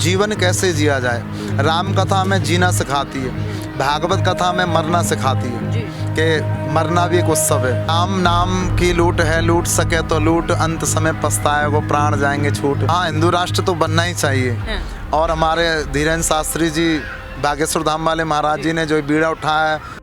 जीवन कैसे जिया जाए। राम कथा हमें जीना सिखाती है, भागवत कथा हमें मरना सिखाती है कि मरना भी एक उत्सव है। राम नाम की लूट है, लूट सके तो लूट, अंत समय पछताए वो प्राण जाएंगे छूट। हाँ, हिंदू राष्ट्र तो बनना ही चाहिए। और हमारे धीरेन्द्र शास्त्री जी बागेश्वर धाम वाले महाराज जी ने जो बीड़ा उठाया है,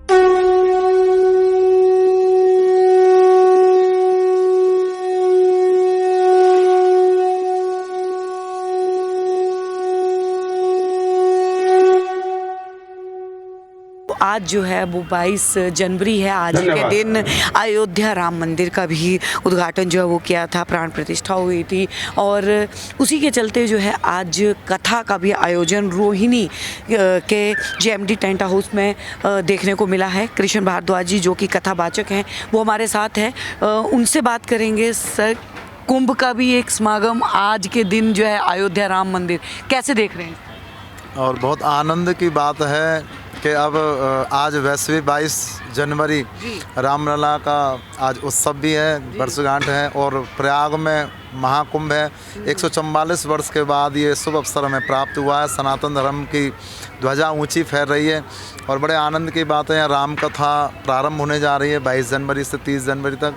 आज जो है वो 22 जनवरी है। आज के दिन अयोध्या राम मंदिर का भी उद्घाटन जो है वो किया था, प्राण प्रतिष्ठा हुई थी और उसी के चलते जो है आज कथा का भी आयोजन रोहिणी के JMD टेंट हाउस में देखने को मिला है। कृष्ण भारद्वाज जी जो कि कथावाचक हैं वो हमारे साथ हैं, उनसे बात करेंगे। सर, कुंभ का भी एक समागम आज के दिन जो है अयोध्या राम मंदिर कैसे देख रहे हैं? और बहुत आनंद की बात है कि अब आज वैश्विक 22 जनवरी रामलला का आज उत्सव भी है, वर्षगांठ है और प्रयाग में महाकुंभ है। 144 वर्ष के बाद ये शुभ अवसर हमें प्राप्त हुआ है। सनातन धर्म की ध्वजा ऊंची फैल रही है और बड़े आनंद की बात है। राम कथा प्रारंभ होने जा रही है 22 जनवरी से 30 जनवरी तक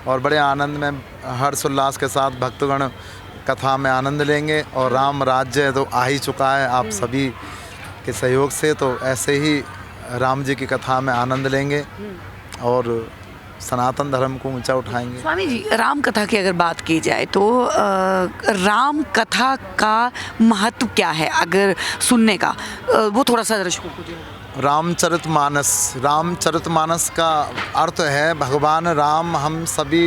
और बड़े आनंद में हर्षोल्लास के साथ भक्तगण कथा में आनंद लेंगे। और राम राज्य तो आ ही चुका है आप सभी के सहयोग से, तो ऐसे ही राम जी की कथा में आनंद लेंगे और सनातन धर्म को ऊंचा उठाएंगे। स्वामी जी, राम कथा की अगर बात की जाए तो राम कथा का महत्व क्या है अगर सुनने का, वो थोड़ा सा दर्शकों को। रामचरितमानस का अर्थ है भगवान राम हम सभी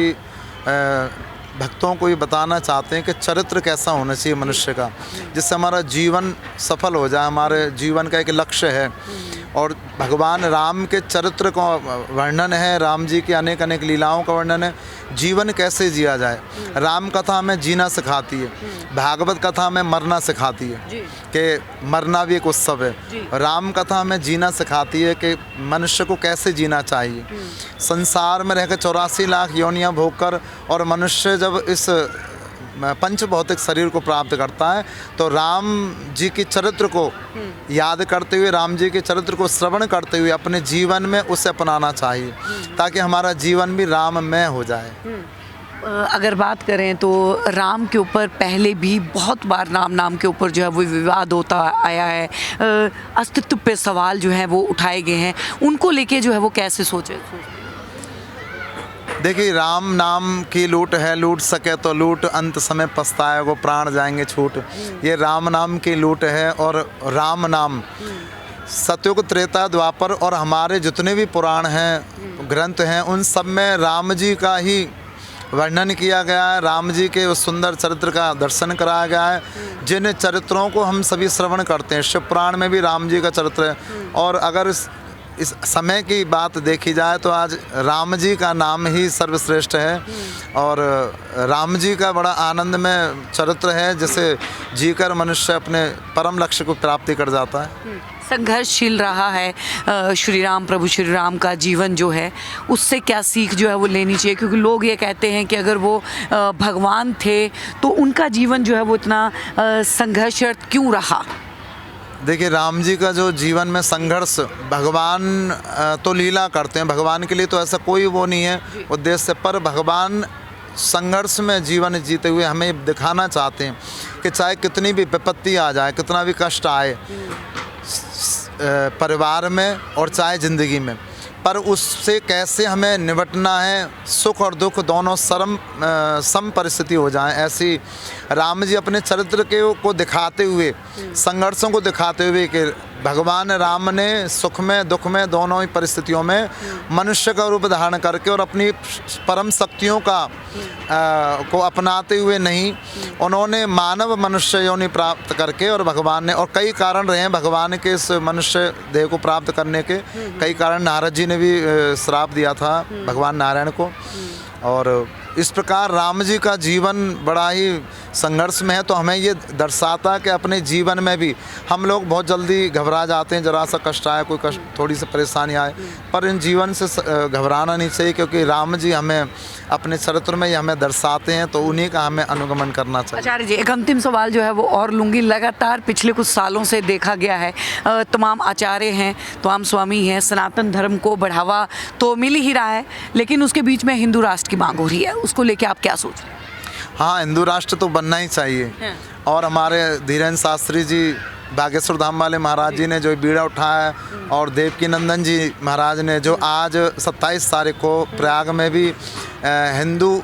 भक्तों को ये बताना चाहते हैं कि चरित्र कैसा होना चाहिए मनुष्य का, जिससे हमारा जीवन सफल हो जाए। हमारे जीवन का एक लक्ष्य है और भगवान राम के चरित्र का वर्णन है, राम जी की अनेक अनेक लीलाओं का वर्णन है। जीवन कैसे जिया जाए, राम कथा हमें जीना सिखाती है, भागवत कथा हमें मरना सिखाती है कि मरना भी एक उत्सव है। राम कथा हमें जीना सिखाती है कि मनुष्य को कैसे जीना चाहिए। संसार में रहकर 84 लाख योनियां भोगकर और मनुष्य जब इस पंच भौतिक शरीर को प्राप्त करता है तो राम जी के चरित्र को याद करते हुए, राम जी के चरित्र को श्रवण करते हुए अपने जीवन में उसे अपनाना चाहिए ताकि हमारा जीवन भी राममय हो जाए। अगर बात करें तो राम के ऊपर पहले भी बहुत बार नाम के ऊपर जो है वो विवाद होता आया है, अस्तित्व पे सवाल जो है वो उठाए गए हैं, उनको लेके जो है वो कैसे सोचे? देखिए, राम नाम की लूट है, लूट सके तो लूट, अंत समय पछताए वो प्राण जाएंगे छूट। ये राम नाम की लूट है और राम नाम सतयुग त्रेता द्वापर और हमारे जितने भी पुराण हैं, ग्रंथ हैं, उन सब में राम जी का ही वर्णन किया गया है। राम जी के उस सुंदर चरित्र का दर्शन कराया गया है जिन चरित्रों को हम सभी श्रवण करते हैं। शिव पुराण में भी राम जी का चरित्र है और अगर इस समय की बात देखी जाए तो आज राम जी का नाम ही सर्वश्रेष्ठ है और राम जी का बड़ा आनंद में चरित्र है जिसे जीकर मनुष्य अपने परम लक्ष्य को प्राप्ति कर जाता है। संघर्षशील रहा है प्रभु श्री राम का जीवन जो है, उससे क्या सीख जो है वो लेनी चाहिए? क्योंकि लोग ये कहते हैं कि अगर वो भगवान थे तो उनका जीवन जो है वो इतना संघर्षरत क्यों रहा? देखिए, राम जी का जो जीवन में संघर्ष, भगवान तो लीला करते हैं, भगवान के लिए तो ऐसा कोई वो नहीं है उद्देश्य, पर भगवान संघर्ष में जीवन जीते हुए हमें दिखाना चाहते हैं कि चाहे कितनी भी विपत्ति आ जाए, कितना भी कष्ट आए परिवार में और चाहे ज़िंदगी में, पर उससे कैसे हमें निपटना है। सुख और दुख दोनों सम परिस्थिति हो जाए, ऐसी राम जी अपने चरित्र को दिखाते हुए, संघर्षों को दिखाते हुए कि भगवान राम ने सुख में दुख में दोनों ही परिस्थितियों में मनुष्य का रूप धारण करके और अपनी परम शक्तियों को अपनाते हुए नहीं, उन्होंने मानव मनुष्य योनि प्राप्त करके, और भगवान ने, और कई कारण रहे हैं भगवान के इस मनुष्य देह को प्राप्त करने के, कई कारण। नारद जी ने भी श्राप दिया था भगवान नारायण को, और इस प्रकार राम जी का जीवन बड़ा ही संघर्ष में है, तो हमें ये दर्शाता है कि अपने जीवन में भी हम लोग बहुत जल्दी घबरा जाते हैं, जरा सा कष्ट आए, कोई कष्ट, थोड़ी सी परेशानी आए, पर इन जीवन से घबराना नहीं चाहिए, क्योंकि राम जी हमें अपने चरित्र में ये हमें दर्शाते हैं, तो उन्हीं का हमें अनुगमन करना चाहिए। आचार्य जी, एक अंतिम सवाल जो है वो और लूँगी। लगातार पिछले कुछ सालों से देखा गया है तमाम आचार्य हैं, तमाम स्वामी हैं, सनातन धर्म को बढ़ावा तो मिल ही रहा है, लेकिन उसके बीच में हिंदू राष्ट्र की मांग हो रही है, उसको लेके आप क्या सोच रहे हैं? हाँ, हिंदू राष्ट्र तो बनना ही चाहिए। और हमारे धीरेन्द्र शास्त्री जी बागेश्वर धाम वाले महाराज जी ने जो बीड़ा उठाया है, और देवकी नंदन जी महाराज ने जो आज 27 तारीख को प्रयाग में भी हिंदू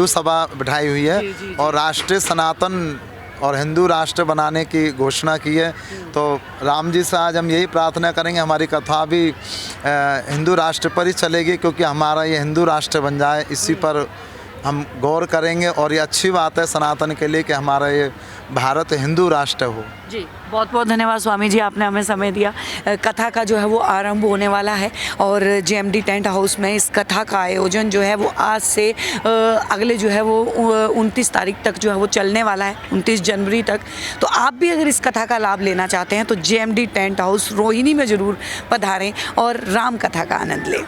सभा बिठाई हुई है और राष्ट्रीय सनातन और हिंदू राष्ट्र बनाने की घोषणा की है। तो राम जी से आज हम यही प्रार्थना करेंगे, हमारी कथा भी हिंदू राष्ट्र पर ही चलेगी, क्योंकि हमारा ये हिंदू राष्ट्र बन जाए, इसी पर हम गौर करेंगे। और ये अच्छी बात है सनातन के लिए कि हमारा ये भारत हिंदू राष्ट्र हो। जी, बहुत बहुत धन्यवाद स्वामी जी, आपने हमें समय दिया। कथा का जो है वो आरंभ होने वाला है और JMD टेंट हाउस में इस कथा का आयोजन जो है वो आज से अगले जो है वो 29 तारीख तक जो है वो चलने वाला है, 29 जनवरी तक। तो आप भी अगर इस कथा का लाभ लेना चाहते हैं तो JMD टेंट हाउस रोहिणी में ज़रूर पधारें और राम कथा का आनंद लें।